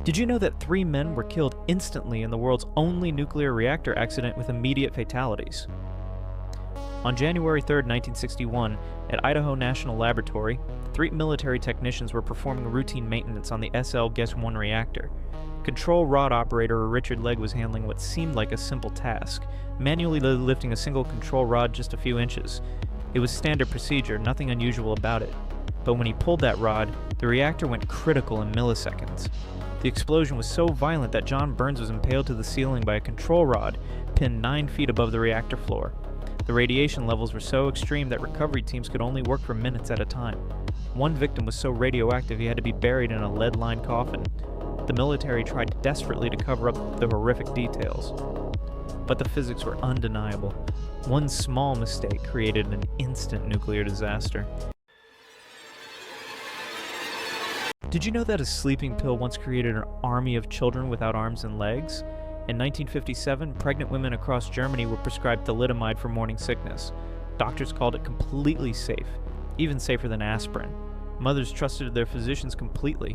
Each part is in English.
Did you know that 3 men were killed instantly in the world's only nuclear reactor accident with immediate fatalities? On January 3, 1961, at Idaho National Laboratory, 3 military technicians were performing routine maintenance on the SL Guess-1 reactor. Control rod operator Richard Legg was handling what seemed like a simple task, manually lifting a single control rod just a few inches. It was standard procedure, nothing unusual about it. But when he pulled that rod, the reactor went critical in milliseconds. The explosion was so violent that John Burns was impaled to the ceiling by a control rod pinned 9 feet above the reactor floor. The radiation levels were so extreme that recovery teams could only work for minutes at a time. One victim was so radioactive he had to be buried in a lead-lined coffin. The military tried desperately to cover up the horrific details, but the physics were undeniable. One small mistake created an instant nuclear disaster. Did you know that a sleeping pill once created an army of children without arms and legs? In 1957, pregnant women across Germany were prescribed thalidomide for morning sickness. Doctors called it completely safe, even safer than aspirin. Mothers trusted their physicians completely.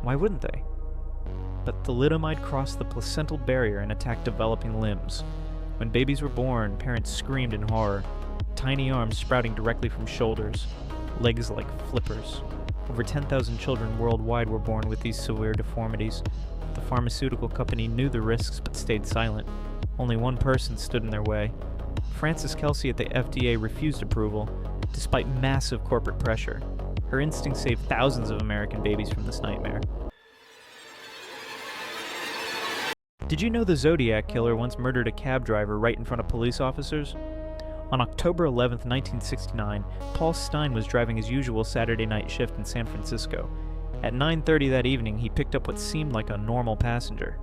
Why wouldn't they? But thalidomide crossed the placental barrier and attacked developing limbs. When babies were born, parents screamed in horror. Tiny arms sprouting directly from shoulders, legs like flippers. Over 10,000 children worldwide were born with these severe deformities. The pharmaceutical company knew the risks but stayed silent. Only one person stood in their way. Frances Kelsey at the FDA refused approval, despite massive corporate pressure. Her instinct saved thousands of American babies from this nightmare. Did you know the Zodiac Killer once murdered a cab driver right in front of police officers? On October 11, 1969, Paul Stine was driving his usual Saturday night shift in San Francisco. At 9:30 that evening, he picked up what seemed like a normal passenger.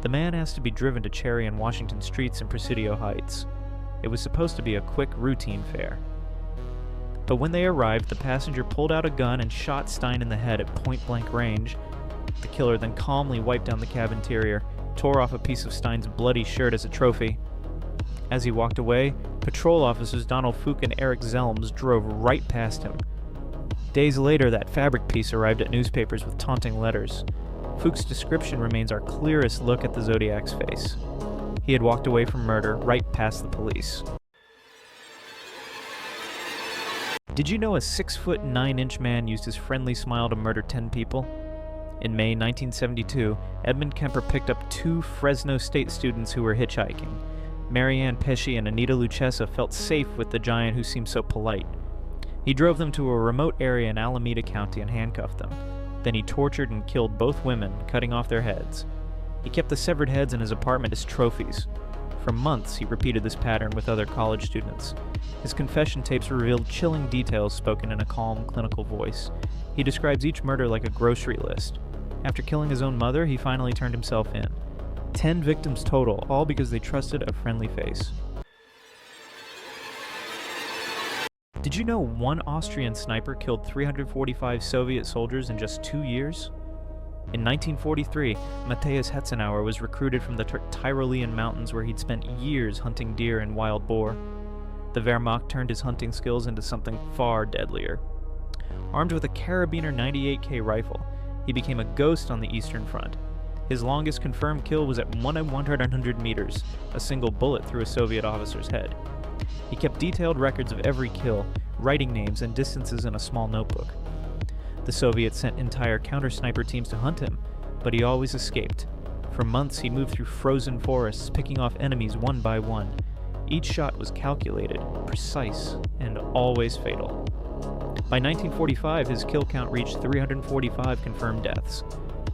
The man asked to be driven to Cherry and Washington Streets in Presidio Heights. It was supposed to be a quick, routine fare. But when they arrived, the passenger pulled out a gun and shot Stine in the head at point-blank range. The killer then calmly wiped down the cab interior, tore off a piece of Stine's bloody shirt as a trophy. As he walked away, patrol officers Donald Fook and Eric Zelms drove right past him. Days later, that fabric piece arrived at newspapers with taunting letters. Fook's description remains our clearest look at the Zodiac's face. He had walked away from murder right past the police. Did you know a 6' 9" man used his friendly smile to murder 10 people? In May 1972, Edmund Kemper picked up 2 Fresno State students who were hitchhiking. Marianne Pesci and Anita Lucchesa felt safe with the giant who seemed so polite. He drove them to a remote area in Alameda County and handcuffed them. Then he tortured and killed both women, cutting off their heads. He kept the severed heads in his apartment as trophies. For months, he repeated this pattern with other college students. His confession tapes revealed chilling details spoken in a calm, clinical voice. He describes each murder like a grocery list. After killing his own mother, he finally turned himself in. 10 victims total, all because they trusted a friendly face. Did you know one Austrian sniper killed 345 Soviet soldiers in just 2 years? In 1943, Matthias Hetzenauer was recruited from the Tyrolean mountains where he'd spent years hunting deer and wild boar. The Wehrmacht turned his hunting skills into something far deadlier. Armed with a Karabiner 98K rifle, he became a ghost on the Eastern Front. His longest confirmed kill was at 100 meters, a single bullet through a Soviet officer's head. He kept detailed records of every kill, writing names and distances in a small notebook. The Soviets sent entire counter-sniper teams to hunt him, but he always escaped. For months he moved through frozen forests, picking off enemies one by one. Each shot was calculated, precise, and always fatal. By 1945, his kill count reached 345 confirmed deaths.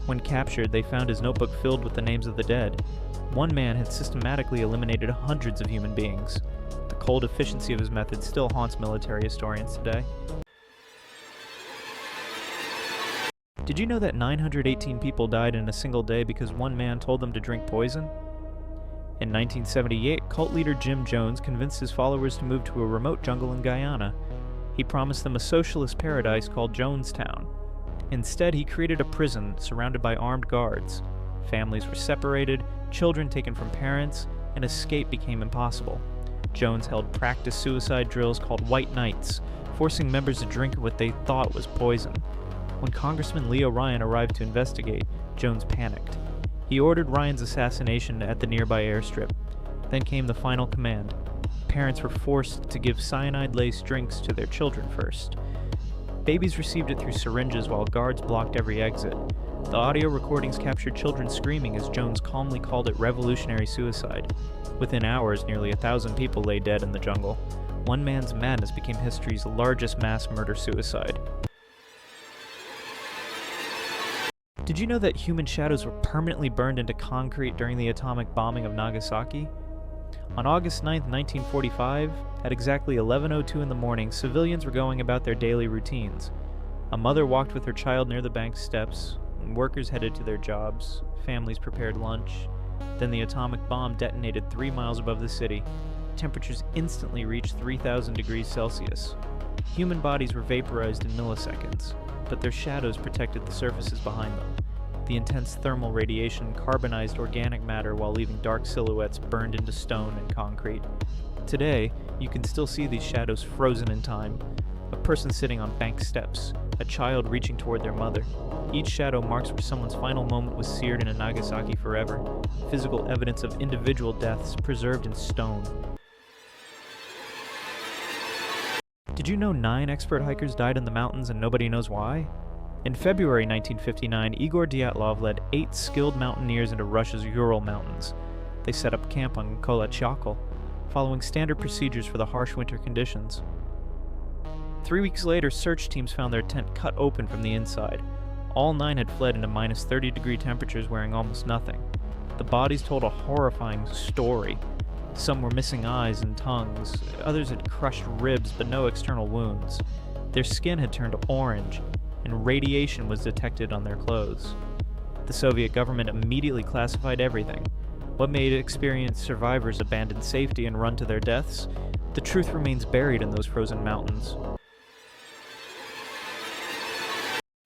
When captured, they found his notebook filled with the names of the dead. One man had systematically eliminated hundreds of human beings. The cold efficiency of his method still haunts military historians today. Did you know that 918 people died in a single day because one man told them to drink poison? In 1978, cult leader Jim Jones convinced his followers to move to a remote jungle in Guyana. He promised them a socialist paradise called Jonestown. Instead, he created a prison surrounded by armed guards. Families were separated, children taken from parents, and escape became impossible. Jones held practice suicide drills called White Nights, forcing members to drink what they thought was poison. When Congressman Leo Ryan arrived to investigate, Jones panicked. He ordered Ryan's assassination at the nearby airstrip. Then came the final command. Parents were forced to give cyanide-laced drinks to their children first. Babies received it through syringes while guards blocked every exit. The audio recordings captured children screaming as Jones calmly called it revolutionary suicide. Within hours, nearly 1,000 people lay dead in the jungle. One man's madness became history's largest mass murder-suicide. Did you know that human shadows were permanently burned into concrete during the atomic bombing of Nagasaki? On August 9, 1945, at exactly 11:02 in the morning, civilians were going about their daily routines. A mother walked with her child near the bank steps, and workers headed to their jobs, families prepared lunch. Then the atomic bomb detonated 3 miles above the city. Temperatures instantly reached 3,000 degrees Celsius. Human bodies were vaporized in milliseconds, but their shadows protected the surfaces behind them. The intense thermal radiation carbonized organic matter while leaving dark silhouettes burned into stone and concrete. Today, you can still see these shadows frozen in time. A person sitting on bank steps, a child reaching toward their mother. Each shadow marks where someone's final moment was seared into Nagasaki forever. Physical evidence of individual deaths preserved in stone. Did you know 9 expert hikers died in the mountains and nobody knows why? In February 1959, Igor Dyatlov led 8 skilled mountaineers into Russia's Ural Mountains. They set up camp on Kolachakal, following standard procedures for the harsh winter conditions. 3 weeks later, search teams found their tent cut open from the inside. All 9 had fled into minus 30-degree temperatures wearing almost nothing. The bodies told a horrifying story. Some were missing eyes and tongues, others had crushed ribs but no external wounds. Their skin had turned orange, and radiation was detected on their clothes. The Soviet government immediately classified everything. What made experienced survivors abandon safety and run to their deaths? The truth remains buried in those frozen mountains.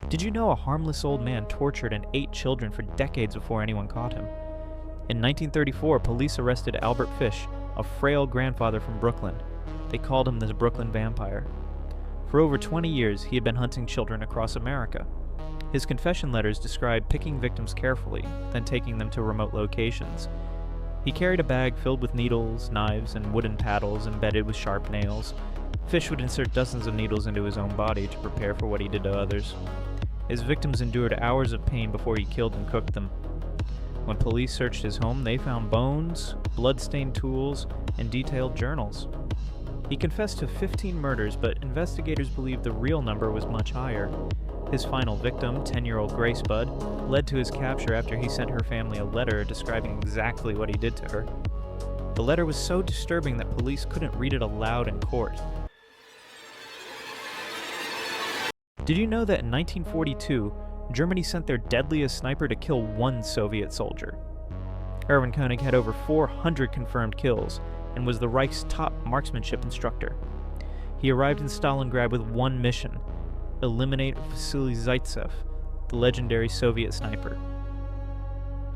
Did you know a harmless old man tortured and ate children for decades before anyone caught him? In 1934, police arrested Albert Fish, a frail grandfather from Brooklyn. They called him the Brooklyn Vampire. For over 20 years, he had been hunting children across America. His confession letters describe picking victims carefully, then taking them to remote locations. He carried a bag filled with needles, knives, and wooden paddles embedded with sharp nails. Fish would insert dozens of needles into his own body to prepare for what he did to others. His victims endured hours of pain before he killed and cooked them. When police searched his home, they found bones, blood-stained tools, and detailed journals. He confessed to 15 murders, but investigators believe the real number was much higher. His final victim, 10-year-old Grace Budd, led to his capture after he sent her family a letter describing exactly what he did to her. The letter was so disturbing that police couldn't read it aloud in court. Did you know that in 1942, Germany sent their deadliest sniper to kill 1 Soviet soldier? Erwin Koenig had over 400 confirmed kills and was the Reich's top marksmanship instructor. He arrived in Stalingrad with one mission: eliminate Vasily Zaitsev, the legendary Soviet sniper.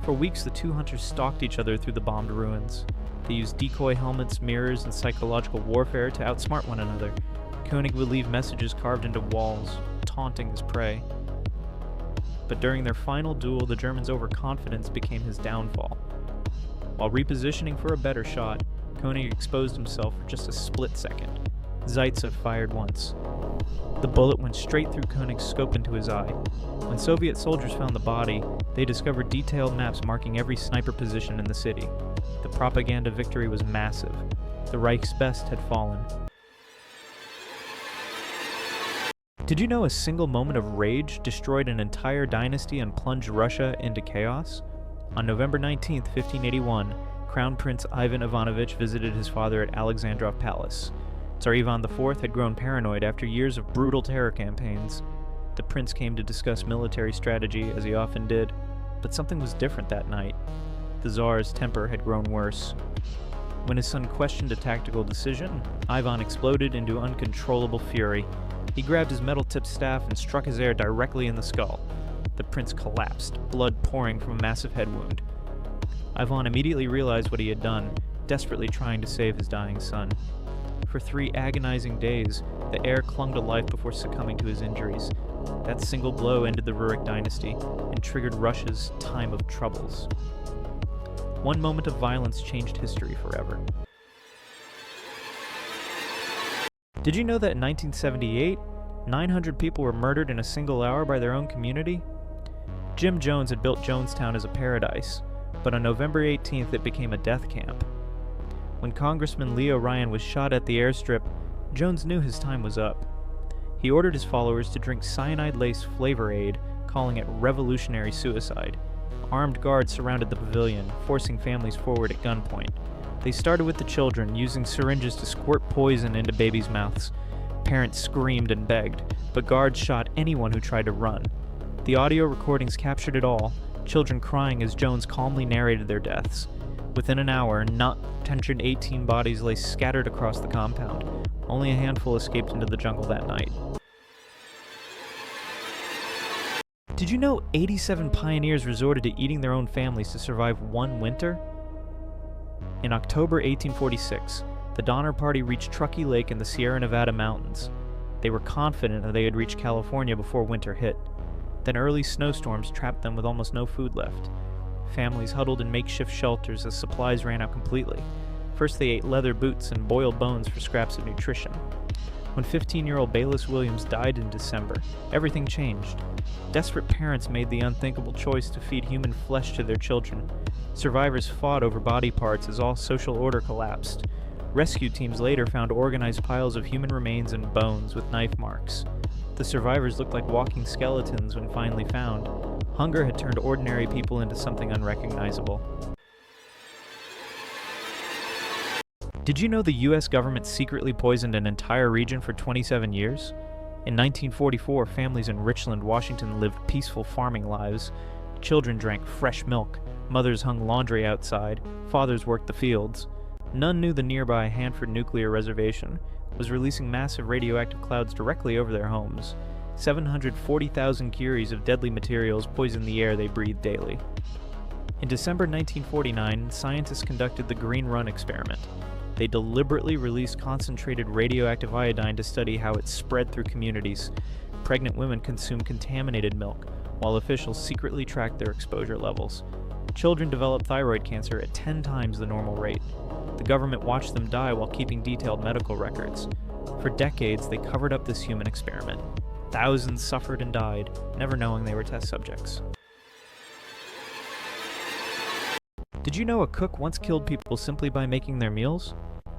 For weeks, the 2 hunters stalked each other through the bombed ruins. They used decoy helmets, mirrors, and psychological warfare to outsmart one another. Koenig would leave messages carved into walls, taunting his prey. But during their final duel, the Germans' overconfidence became his downfall. While repositioning for a better shot, Koenig exposed himself for just a split second. Zaitsev fired once. The bullet went straight through Koenig's scope into his eye. When Soviet soldiers found the body, they discovered detailed maps marking every sniper position in the city. The propaganda victory was massive. The Reich's best had fallen. Did you know a single moment of rage destroyed an entire dynasty and plunged Russia into chaos? On November 19, 1581, Crown Prince Ivan Ivanovich visited his father at Alexandrov Palace. Tsar Ivan IV had grown paranoid after years of brutal terror campaigns. The prince came to discuss military strategy, as he often did, but something was different that night. The Tsar's temper had grown worse. When his son questioned a tactical decision, Ivan exploded into uncontrollable fury. He grabbed his metal-tipped staff and struck his heir directly in the skull. The prince collapsed, blood pouring from a massive head wound. Ivan immediately realized what he had done, desperately trying to save his dying son. For 3 agonizing days, the heir clung to life before succumbing to his injuries. That single blow ended the Rurik dynasty and triggered Russia's time of troubles. One moment of violence changed history forever. Did you know that in 1978, 900 people were murdered in a single hour by their own community? Jim Jones had built Jonestown as a paradise, but on November 18th it became a death camp. When Congressman Leo Ryan was shot at the airstrip, Jones knew his time was up. He ordered his followers to drink cyanide-laced Flavor Aid, calling it revolutionary suicide. Armed guards surrounded the pavilion, forcing families forward at gunpoint. They started with the children, using syringes to squirt poison into babies' mouths. Parents screamed and begged, but guards shot anyone who tried to run. The audio recordings captured it all, children crying as Jones calmly narrated their deaths. Within an hour, not 118 bodies lay scattered across the compound. Only a handful escaped into the jungle that night. Did you know 87 pioneers resorted to eating their own families to survive one winter? In October 1846, the Donner Party reached Truckee Lake in the Sierra Nevada mountains. They were confident that they had reached California before winter hit. Then early snowstorms trapped them with almost no food left. Families huddled in makeshift shelters as supplies ran out completely. First they ate leather boots and boiled bones for scraps of nutrition. When 15-year-old Bayless Williams died in December, everything changed. Desperate parents made the unthinkable choice to feed human flesh to their children. Survivors fought over body parts as all social order collapsed. Rescue teams later found organized piles of human remains and bones with knife marks. The survivors looked like walking skeletons when finally found. Hunger had turned ordinary people into something unrecognizable. Did you know the US government secretly poisoned an entire region for 27 years? In 1944, families in Richland, Washington lived peaceful farming lives. Children drank fresh milk, mothers hung laundry outside, fathers worked the fields. None knew the nearby Hanford Nuclear Reservation was releasing massive radioactive clouds directly over their homes. 740,000 curies of deadly materials poisoned the air they breathed daily. In December 1949, scientists conducted the Green Run experiment. They deliberately released concentrated radioactive iodine to study how it spread through communities. Pregnant women consumed contaminated milk, while officials secretly tracked their exposure levels. Children developed thyroid cancer at 10 times the normal rate. The government watched them die while keeping detailed medical records. For decades, they covered up this human experiment. Thousands suffered and died, never knowing they were test subjects. Did you know a cook once killed people simply by making their meals?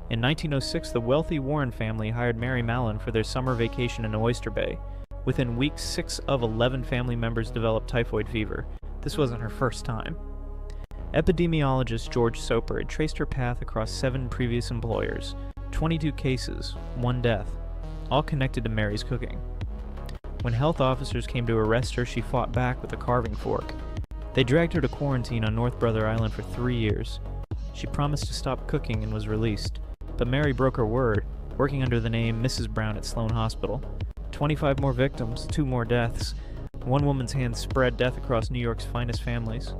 In 1906, the wealthy Warren family hired Mary Mallon for their summer vacation in Oyster Bay. Within weeks, 6 of 11 family members developed typhoid fever. This wasn't her first time. Epidemiologist George Soper had traced her path across 7 previous employers, 22 cases, 1 death, all connected to Mary's cooking. When health officers came to arrest her, she fought back with a carving fork. They dragged her to quarantine on North Brother Island for 3 years. She promised to stop cooking and was released, but Mary broke her word, working under the name Mrs. Brown at Sloan Hospital. 25 more victims, 2 more deaths. One woman's hand spread death across New York's finest families.